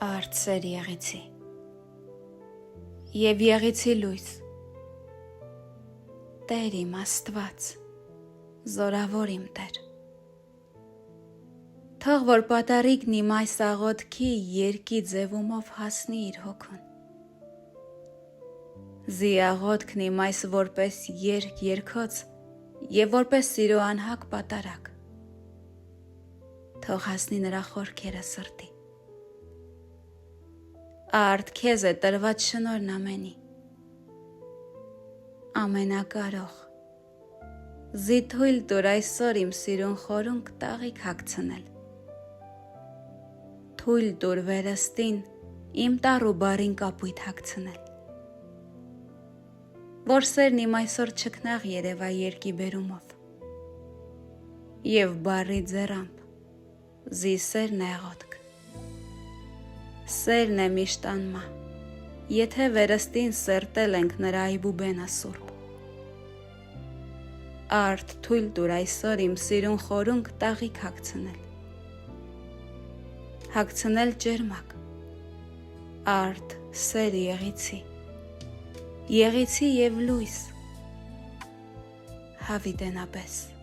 Արդ սեր եղեցի և եղեցի լույս, Տեր իմ Աստված, զորավոր իմ Տեր, թող որ պատառիկն իմ այս աղոթքի երկի ձևումով հասնի իր հոգուն, զի աղոթքն իմ այս որպես երգ երգոց և որպես սիրո անհակ պատարակ, թող հասնի նրա խորքերը սրտի, արդ քեզ է տրված շնորհն ամենի, ամենակարող, զի թույլ տուր այսօր իմ սիրուն խորունկ տաղիք հագցնել, թույլ տուր վերստին իմ տառ ու բարին կապույտ հագցնել, որ սերն իմ այսօր չքնաղ երևա երկի բերումով, և բարի ձեռամբ, զի սերն է աղոթք, սերն է միշտ անմա, եթե վերստին սերտել ենք նրա այբուբենը սուրբ, արդ թույլ տուր այսօր իմ սիրուն խորունկ տաղիք հագցնել ջերմակ, արդ սեր եղեցի և լույս, հավիտենապես։